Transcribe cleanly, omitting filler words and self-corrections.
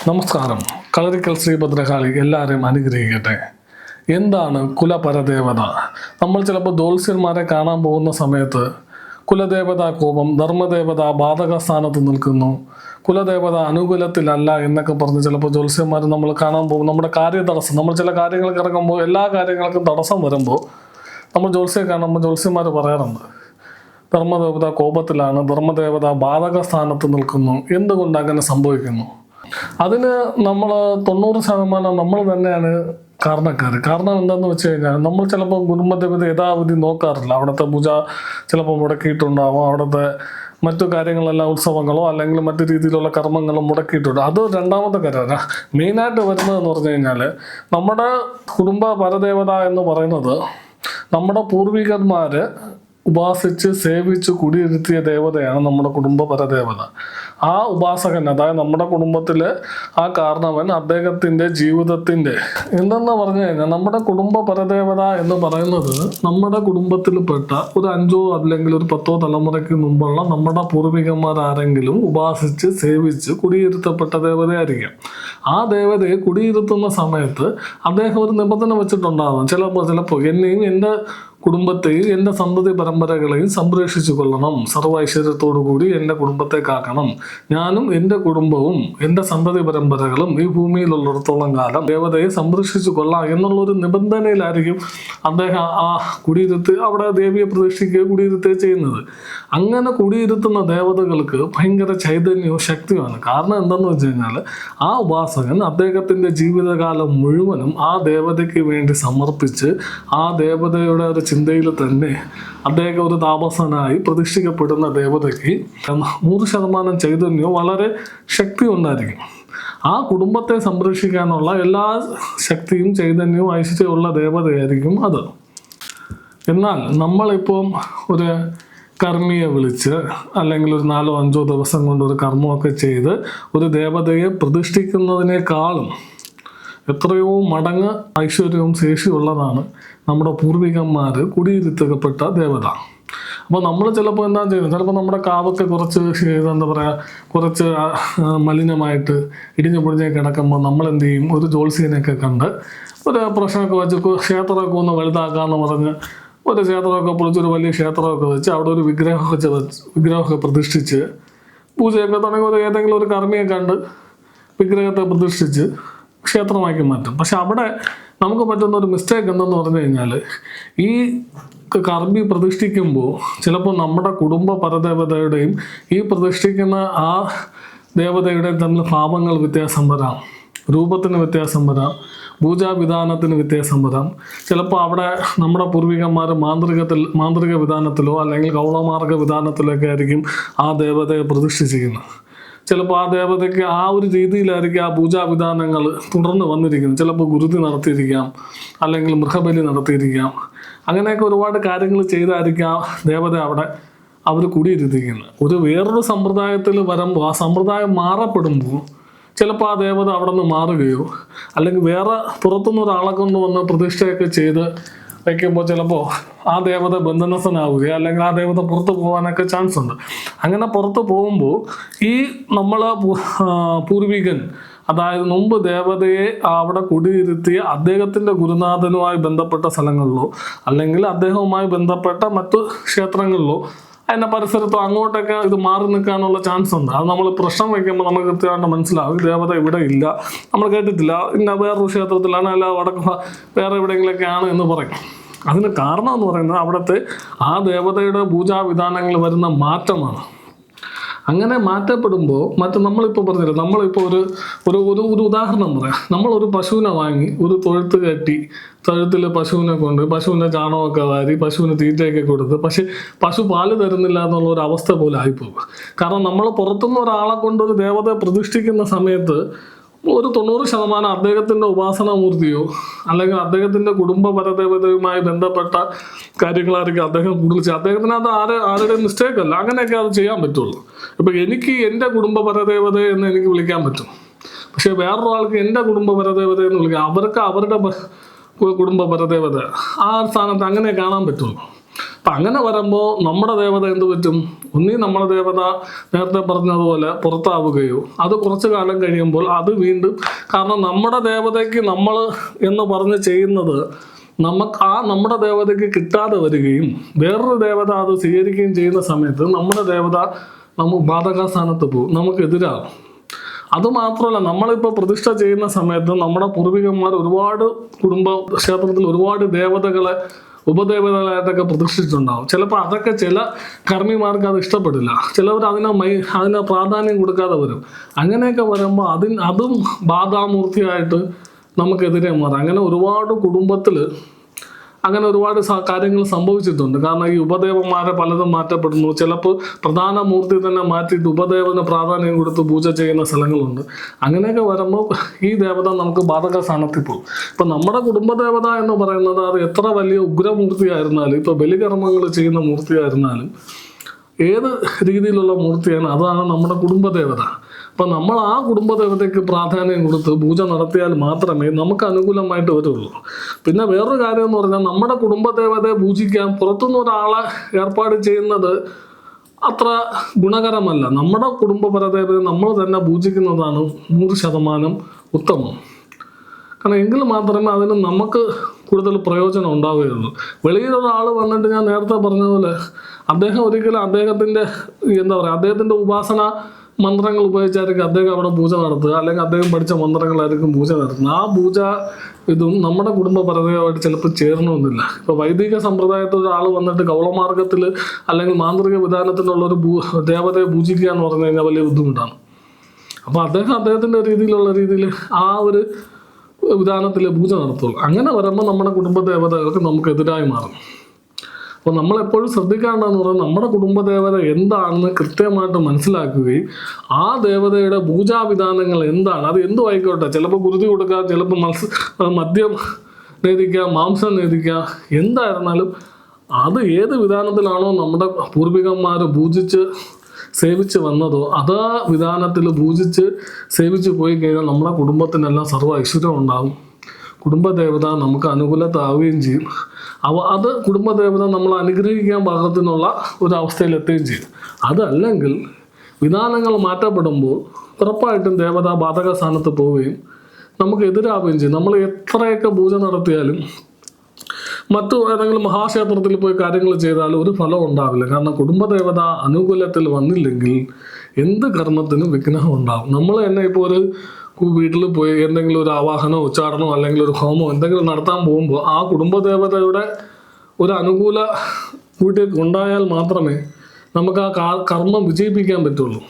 നമസ്കാരം. കളരിക്കൽ ശ്രീ ഭദ്രകാളി എല്ലാവരെയും അനുഗ്രഹിക്കട്ടെ. എന്താണ് കുലപരദേവത? നമ്മൾ ചിലപ്പോൾ ജ്യോത്സ്യന്മാരെ കാണാൻ പോകുന്ന സമയത്ത് കുലദേവത കോപം, ധർമ്മദേവത ബാധക സ്ഥാനത്ത് നിൽക്കുന്നു, കുലദേവത അനുകൂലത്തിലല്ല എന്നൊക്കെ പറഞ്ഞ് ചിലപ്പോൾ ജ്യോത്സ്യന്മാർ നമ്മൾ കാണാൻ പോകും. നമ്മുടെ കാര്യതടസ്സം, നമ്മൾ ചില കാര്യങ്ങൾക്ക് ഇറങ്ങുമ്പോൾ എല്ലാ കാര്യങ്ങൾക്കും തടസ്സം വരുമ്പോൾ നമ്മൾ ജ്യോത്സ്യം കാണുമ്പോൾ ജ്യോത്സ്യന്മാർ പറയാറുണ്ട്, ധർമ്മദേവത കോപത്തിലാണ്, ധർമ്മദേവത ബാധക സ്ഥാനത്ത് നിൽക്കുന്നു. എന്തുകൊണ്ട് അങ്ങനെ സംഭവിക്കുന്നു? അതിന് നമ്മൾ 90% നമ്മൾ തന്നെയാണ് കാരണക്കാർ. കാരണം എന്താണെന്ന് വെച്ച് കഴിഞ്ഞാൽ നമ്മൾ ചിലപ്പോൾ കുടുംബദേവത യഥാവിധി നോക്കാറില്ല. അവിടുത്തെ പൂജ ചിലപ്പോൾ മുടക്കിയിട്ടുണ്ടാവും, അവിടുത്തെ മറ്റു കാര്യങ്ങളെല്ലാം ഉത്സവങ്ങളോ അല്ലെങ്കിൽ മറ്റു രീതിയിലുള്ള കർമ്മങ്ങളോ മുടക്കിയിട്ടുണ്ട്. അത് രണ്ടാമത്തെ കാര്യമാണ്. മെയിനായിട്ട് വരുന്നതെന്ന് പറഞ്ഞു കഴിഞ്ഞാൽ നമ്മുടെ കുടുംബ പരദേവത എന്ന് പറയുന്നത് നമ്മുടെ പൂർവികന്മാർ ഉപാസിച്ച് സേവിച്ച് കുടിയിരുത്തിയ ദേവതയാണ് നമ്മുടെ കുടുംബ പരദേവത. ആ ഉപാസകൻ, അതായത് നമ്മുടെ കുടുംബത്തിലെ ആ കാരണവൻ, അദ്ദേഹത്തിൻ്റെ ജീവിതത്തിൻ്റെ എന്തെന്ന് പറഞ്ഞു കഴിഞ്ഞാൽ നമ്മുടെ കുടുംബ പരദേവത എന്ന് പറയുന്നത് നമ്മുടെ കുടുംബത്തിൽപ്പെട്ട ഒരു 5 അല്ലെങ്കിൽ ഒരു 10 തലമുറയ്ക്ക് മുമ്പുള്ള നമ്മുടെ പൂർവികന്മാർ ആരെങ്കിലും ഉപാസിച്ച് സേവിച്ച് കുടിയിരുത്തപ്പെട്ട ദേവതയായിരിക്കാം. ആ ദേവതയെ കുടിയിരുത്തുന്ന സമയത്ത് അദ്ദേഹം ഒരു നിബന്ധന വെച്ചിട്ടുണ്ടാകും. ചിലപ്പോൾ എന്നെയും എൻ്റെ കുടുംബത്തെയും എൻ്റെ സന്തതി പരമ്പരകളെയും സംരക്ഷിച്ചു കൊള്ളണം, സർവ്വ ഐശ്വര്യത്തോടു കൂടി എൻ്റെ കുടുംബത്തെ കാക്കണം, ഞാനും എൻ്റെ കുടുംബവും എൻ്റെ സന്തതി പരമ്പരകളും ഈ ഭൂമിയിലുള്ളിടത്തോളം കാലം ദേവതയെ സംരക്ഷിച്ചു കൊള്ളാം എന്നുള്ളൊരു നിബന്ധനയിലായിരിക്കും അദ്ദേഹം ആ കുടിയിരുത്തി അവിടെ ദേവിയെ പ്രതിഷ്ഠിക്കുകയോ കുടിയിരുത്തുകയോ ചെയ്യുന്നത്. അങ്ങനെ കുടിയിരുത്തുന്ന ദേവതകൾക്ക് ഭയങ്കര ചൈതന്യവും ശക്തിയുമാണ്. കാരണം എന്താണെന്ന് വെച്ച് കഴിഞ്ഞാൽ ആ ഉപാസകൻ അദ്ദേഹത്തിൻ്റെ ജീവിതകാലം മുഴുവനും ആ ദേവതയ്ക്ക് വേണ്ടി സമർപ്പിച്ച് ആ ദേവതയുടെ ഒരു ചിന്തയിൽ തന്നെ അദ്ദേഹം ഒരു താപസനായി പ്രതിഷ്ഠിക്കപ്പെടുന്ന ദേവതയ്ക്ക് 100% ചൈതന്യവും വളരെ ശക്തി ഉണ്ടായിരിക്കും. ആ കുടുംബത്തെ സംരക്ഷിക്കാനുള്ള എല്ലാ ശക്തിയും ചൈതന്യവും ഐശ്വര്യമുള്ള ദേവതയായിരിക്കും അത്. എന്നാൽ നമ്മളിപ്പം ഒരു കർമ്മിയെ വിളിച്ച് അല്ലെങ്കിൽ ഒരു 4-5 ദിവസം കൊണ്ട് ഒരു കർമ്മമൊക്കെ ചെയ്ത് ഒരു ദേവതയെ പ്രതിഷ്ഠിക്കുന്നതിനേക്കാളും എത്രയോ മടങ്ങ് ഐശ്വര്യവും ശേഷിയുള്ളതാണ് നമ്മുടെ പൂർവികന്മാർ കുടിയിരുത്തപ്പെട്ട ദേവത. അപ്പോൾ നമ്മൾ ചിലപ്പോൾ എന്താ ചെയ്യുന്നത്, ചിലപ്പോൾ നമ്മുടെ കാവൊക്കെ കുറച്ച് കുറച്ച് മലിനമായിട്ട് ഇടിഞ്ഞു പൊടിഞ്ഞ് കിടക്കുമ്പോൾ നമ്മൾ എന്ത് ചെയ്യും, ഒരു ജ്യോത്സ്യനെയൊക്കെ കണ്ട് ഒരു പ്രശ്നമൊക്കെ വെച്ച് ക്ഷേത്രമൊക്കെ ഒന്ന് വലുതാക്കാമെന്ന് പറഞ്ഞ് ഒരു ക്ഷേത്രമൊക്കെ പൊളിച്ചൊരു വലിയ ക്ഷേത്രമൊക്കെ വെച്ച് അവിടെ ഒരു വിഗ്രഹമൊക്കെ പ്രതിഷ്ഠിച്ച് പൂജയൊക്കെ തുടങ്ങി ഏതെങ്കിലും ഒരു കർമ്മിയെ കണ്ട് വിഗ്രഹത്തെ പ്രതിഷ്ഠിച്ച് ക്ഷേത്രമാക്കി മാറ്റും. പക്ഷെ അവിടെ നമുക്ക് പറ്റുന്ന ഒരു മിസ്റ്റേക്ക് എന്തെന്ന് പറഞ്ഞു കഴിഞ്ഞാൽ ഈ കർമ്മി പ്രതിഷ്ഠിക്കുമ്പോൾ ചിലപ്പോൾ നമ്മുടെ കുടുംബ പരദേവതയുടെയും ഈ പ്രതിഷ്ഠിക്കുന്ന ആ ദേവതയുടെയും തമ്മിൽ ഭാവങ്ങൾ വ്യത്യാസം വരാം, രൂപത്തിന് വ്യത്യാസം വരാം, പൂജാവിധാനത്തിന് വ്യത്യാസം വരാം. ചിലപ്പോൾ അവിടെ നമ്മുടെ പൂർവികന്മാർ മാന്ത്രിക വിധാനത്തിലോ അല്ലെങ്കിൽ കൗളമാർഗ വിധാനത്തിലൊക്കെ ആയിരിക്കും ആ ദേവതയെ പ്രതിഷ്ഠിച്ചിരിക്കുന്നത്. ചിലപ്പോൾ ആ ദേവതയ്ക്ക് ആ ഒരു രീതിയിലായിരിക്കും ആ പൂജാവിധാനങ്ങൾ തുടർന്ന് വന്നിരിക്കുന്നത്. ചിലപ്പോൾ ഗുരുതി നടത്തിയിരിക്കാം, അല്ലെങ്കിൽ മൃഗബലി നടത്തിയിരിക്കാം. അങ്ങനെയൊക്കെ ഒരുപാട് കാര്യങ്ങൾ ചെയ്തായിരിക്കും ആ ദേവത അവിടെ അവർ കുടിയിരുത്തിക്കുന്നത്. വേറൊരു സമ്പ്രദായത്തിൽ വരുമ്പോൾ ആ സമ്പ്രദായം മാറപ്പെടുമ്പോൾ ചിലപ്പോൾ ആ ദേവത അവിടെ നിന്ന് മാറുകയോ അല്ലെങ്കിൽ വേറെ പുറത്തുനിന്ന് ഒരാളെ കൊണ്ടുവന്ന് പ്രതിഷ്ഠയൊക്കെ ചെയ്ത് വയ്ക്കുമ്പോൾ ചിലപ്പോൾ ആ ദേവത ബന്ധനസ്ഥനാവുകയോ അല്ലെങ്കിൽ ആ ദേവത പുറത്ത് പോകാനൊക്കെ ചാൻസ് ഉണ്ട്. അങ്ങനെ പുറത്ത് പോകുമ്പോൾ ഈ നമ്മളെ പൂർവികൻ, അതായത് മുമ്പ് ദേവതയെ അവിടെ കുടിയിരുത്തിയ അദ്ദേഹത്തിൻ്റെ ഗുരുനാഥനുമായി ബന്ധപ്പെട്ട സ്ഥലങ്ങളിലോ അല്ലെങ്കിൽ അദ്ദേഹവുമായി ബന്ധപ്പെട്ട മറ്റു ക്ഷേത്രങ്ങളിലോ അതിൻ്റെ പരിസരത്തോ അങ്ങോട്ടൊക്കെ ഇത് മാറി നിൽക്കാനുള്ള ചാൻസ് ഉണ്ട്. അത് നമ്മൾ പ്രശ്നം വയ്ക്കുമ്പോൾ നമുക്ക് കൃത്യമായിട്ട് മനസ്സിലാവും ദേവത ഇവിടെ ഇല്ല, നമ്മൾ കേട്ടിട്ടില്ല, ഇന്ന വേറൊരു ക്ഷേത്രത്തിലാണ്, അല്ല വടക്ക് വേറെ എവിടെയെങ്കിലൊക്കെയാണ് എന്ന് പറയും. അതിന് കാരണം എന്ന് പറയുന്നത് അവിടുത്തെ ആ ദേവതയുടെ പൂജാവിധാനങ്ങൾ വരുന്ന മാറ്റമാണ്. അങ്ങനെ മാറ്റപ്പെടുമ്പോൾ നമ്മളിപ്പോൾ പറഞ്ഞില്ല, നമ്മളിപ്പോൾ ഒരു ഉദാഹരണം പറയാം. നമ്മളൊരു പശുവിനെ വാങ്ങി ഒരു തൊഴുത്ത് കെട്ടി തൊഴുത്തിൽ പശുവിനെ കൊണ്ട് പശുവിൻ്റെ ചാണകമൊക്കെ വാരി പശുവിന് തീറ്റയൊക്കെ കൊടുത്ത് പക്ഷെ പശു പാല് തരുന്നില്ല എന്നുള്ള ഒരു അവസ്ഥ പോലെ ആയിപ്പോകും. കാരണം നമ്മൾ പുറത്തുനിന്ന് ഒരാളെ കൊണ്ട് ഒരു ദേവതയെ പ്രതിഷ്ഠിക്കുന്ന സമയത്ത് ഒരു 90% അദ്ദേഹത്തിൻ്റെ ഉപാസനാമൂർത്തിയോ അല്ലെങ്കിൽ അദ്ദേഹത്തിൻ്റെ കുടുംബ പരദേവതയുമായി ബന്ധപ്പെട്ട കാര്യങ്ങളായിരിക്കും അദ്ദേഹം കൂടുതൽ അദ്ദേഹത്തിന് അത് ആരുടെയും മിസ്റ്റേക്ക് അല്ല, അങ്ങനെയൊക്കെ അത് ചെയ്യാൻ പറ്റുള്ളൂ. ഇപ്പം എനിക്ക് എൻ്റെ കുടുംബ പരദേവത എന്ന് എനിക്ക് വിളിക്കാൻ പറ്റും, പക്ഷേ വേറൊരാൾക്ക് എൻ്റെ കുടുംബ പരദേവത എന്ന് വിളിക്കാം. അവർക്ക് അവരുടെ കുടുംബ പരദേവത ആ സ്ഥാനത്ത് അങ്ങനെ കാണാൻ പറ്റുള്ളൂ. അപ്പം അങ്ങനെ വരുമ്പോൾ നമ്മുടെ ദേവത എന്ത് പറ്റും? ഒന്നീ നമ്മുടെ ദേവത നേരത്തെ പറഞ്ഞതുപോലെ പുറത്താവുകയോ അത് കുറച്ചു കാലം കഴിയുമ്പോൾ അത് വീണ്ടും, കാരണം നമ്മുടെ ദേവതയ്ക്ക് നമ്മൾ എന്ന് പറഞ്ഞ് ചെയ്യുന്നത് നമ്മുടെ ദേവതയ്ക്ക് കിട്ടാതെ വരികയും വേറൊരു ദേവത അത് സ്വീകരിക്കുകയും ചെയ്യുന്ന സമയത്ത് നമ്മുടെ ദേവത ബാധകസ്ഥാനത്ത് പോകും, നമുക്കെതിരാകും. അതുമാത്രമല്ല, നമ്മളിപ്പോൾ പ്രതിഷ്ഠ ചെയ്യുന്ന സമയത്ത് നമ്മുടെ പൂർവികന്മാർ ഒരുപാട് കുടുംബ ക്ഷേത്രത്തിൽ ഒരുപാട് ദേവതകളെ ഉപദേവതകളായിട്ടൊക്കെ പ്രതിഷ്ഠിച്ചിട്ടുണ്ടാവും. ചിലപ്പോൾ അതൊക്കെ ചില കർമ്മിമാർക്ക് അത് ഇഷ്ടപ്പെടില്ല, ചിലവർ അതിന് പ്രാധാന്യം കൊടുക്കാതെ വരും. അങ്ങനെയൊക്കെ വരുമ്പോൾ അതും ബാധാമൂർത്തിയായിട്ട് നമുക്കെതിരെ മാറാം. അങ്ങനെ ഒരുപാട് കുടുംബത്തിൽ അങ്ങനെ ഒരുപാട് കാര്യങ്ങൾ സംഭവിച്ചിട്ടുണ്ട്. കാരണം ഈ ഉപദേവന്മാരെ പലതും മാറ്റപ്പെടുന്നു. ചിലപ്പോൾ പ്രധാന മൂർത്തി തന്നെ മാറ്റിയിട്ട് ഉപദേവന് പ്രാധാന്യം കൊടുത്ത് പൂജ ചെയ്യുന്ന സ്ഥലങ്ങളുണ്ട്. അങ്ങനെയൊക്കെ വരുമ്പോൾ ഈ ദേവത നമുക്ക് ബാധക സ്ഥാനത്തിൽ പോകും. ഇപ്പം നമ്മുടെ കുടുംബദേവത എന്ന് പറയുന്നത് അത് എത്ര വലിയ ഉഗ്രമൂർത്തിയായിരുന്നാലും, ഇപ്പോൾ ബലികർമ്മങ്ങൾ ചെയ്യുന്ന മൂർത്തിയായിരുന്നാലും, ഏത് രീതിയിലുള്ള മൂർത്തിയാണ് അതാണ് നമ്മുടെ കുടുംബദേവത. അപ്പം നമ്മൾ ആ കുടുംബദേവതയ്ക്ക് പ്രാധാന്യം കൊടുത്ത് പൂജ നടത്തിയാൽ മാത്രമേ നമുക്ക് അനുകൂലമായിട്ട് വരുള്ളൂ. പിന്നെ വേറൊരു കാര്യം എന്ന് പറഞ്ഞാൽ, നമ്മുടെ കുടുംബദേവതയെ പൂജിക്കാൻ പുറത്തുനിന്ന് ഒരാളെ ഏർപ്പാട് ചെയ്യുന്നത് അത്ര ഗുണകരമല്ല. നമ്മുടെ കുടുംബപരദേവതയെ നമ്മൾ തന്നെ പൂജിക്കുന്നതാണ് 100% ഉത്തമം. കാരണം എങ്കിൽ മാത്രമേ അതിന് നമുക്ക് കൂടുതൽ പ്രയോജനം ഉണ്ടാവുകയുള്ളൂ. വെളിയിലൊരാൾ വന്നിട്ട്, ഞാൻ നേരത്തെ പറഞ്ഞതുപോലെ, അദ്ദേഹം ഒരിക്കലും അദ്ദേഹത്തിൻ്റെ ഉപാസന മന്ത്രങ്ങൾ ഉപയോഗിച്ചായിരിക്കും അദ്ദേഹം അവിടെ പൂജ നടത്തുക, അല്ലെങ്കിൽ അദ്ദേഹം പഠിച്ച മന്ത്രങ്ങളായിരിക്കും പൂജ നടത്തുന്നത്. ആ പൂജ ഇതും നമ്മുടെ കുടുംബപരതയുമായിട്ട് ചിലപ്പോൾ ചേരണമെന്നില്ല. ഇപ്പോൾ വൈദിക സമ്പ്രദായത്തിൽ ഒരാൾ വന്നിട്ട് കൗളമാർഗത്തിൽ അല്ലെങ്കിൽ മാന്ത്രിക വിധാനത്തിലുള്ളൊരു ദേവതയെ പൂജിക്കുക എന്ന് പറഞ്ഞു കഴിഞ്ഞാൽ വലിയ ബുദ്ധിമുട്ടാണ്. അപ്പോൾ അദ്ദേഹത്തിൻ്റെ രീതിയിൽ ആ ഒരു വിധാനത്തിൽ പൂജ നടത്തുള്ളൂ. അങ്ങനെ വരുമ്പോൾ നമ്മുടെ കുടുംബദേവതകൾക്ക് നമുക്കെതിരായി മാറും. അപ്പോൾ നമ്മളെപ്പോഴും ശ്രദ്ധിക്കേണ്ടതെന്ന് പറഞ്ഞാൽ, നമ്മുടെ കുടുംബദേവത എന്താണെന്ന് കൃത്യമായിട്ട് മനസ്സിലാക്കുകയും ആ ദേവതയുടെ പൂജാവിധാനങ്ങൾ എന്താണ്, അത് എന്തും ആയിക്കോട്ടെ, ചിലപ്പോൾ കുരുതി കൊടുക്കുക, ചിലപ്പോൾ മദ്യം നേദിക്കുക, മാംസം നേദിക്കുക, എന്തായിരുന്നാലും അത് ഏത് വിധാനത്തിലാണോ നമ്മുടെ പൂർവികന്മാർ പൂജിച്ച് സേവിച്ച് വന്നതോ അതാ വിധാനത്തിൽ പൂജിച്ച് സേവിച്ച് പോയി കഴിഞ്ഞാൽ നമ്മുടെ കുടുംബത്തിനെല്ലാം സർവ്വ ഐശ്വര്യം ഉണ്ടാകും. കുടുംബദേവത നമുക്ക് അനുകൂലത്താവുകയും ചെയ്യും. അത് കുടുംബദേവത നമ്മൾ അനുഗ്രഹിക്കാൻ പാകത്തിനുള്ള ഒരവസ്ഥയിലെത്തുകയും ചെയ്യും. അതല്ലെങ്കിൽ വിധാനങ്ങൾ മാറ്റപ്പെടുമ്പോൾ ഉറപ്പായിട്ടും ദേവത ബാധക സ്ഥാനത്ത് പോവുകയും നമുക്ക് എതിരാവുകയും ചെയ്യും. നമ്മൾ എത്രയൊക്കെ പൂജ നടത്തിയാലും മറ്റു ഏതെങ്കിലും മഹാക്ഷേത്രത്തിൽ പോയി കാര്യങ്ങൾ ചെയ്താലും ഒരു ഫലം ഉണ്ടാവില്ല. കാരണം കുടുംബദേവത അനുകൂലത്തിൽ വന്നില്ലെങ്കിൽ എന്ത് കർമ്മത്തിനും വിഘ്നം ഉണ്ടാകും. നമ്മൾ തന്നെ ഇപ്പോൾ ഒരു വീട്ടിൽ പോയി എന്തെങ്കിലും ഒരു ആവാഹനോ ഉച്ചാരണമോ അല്ലെങ്കിൽ ഒരു ഹോമോ എന്തെങ്കിലും നടത്താൻ പോകുമ്പോൾ ആ കുടുംബദേവതയുടെ ഒരു അനുകൂല വീട്ടിൽ ഉണ്ടായാൽ മാത്രമേ നമുക്ക് ആ കർമ്മം വിജയിപ്പിക്കാൻ പറ്റുള്ളൂ.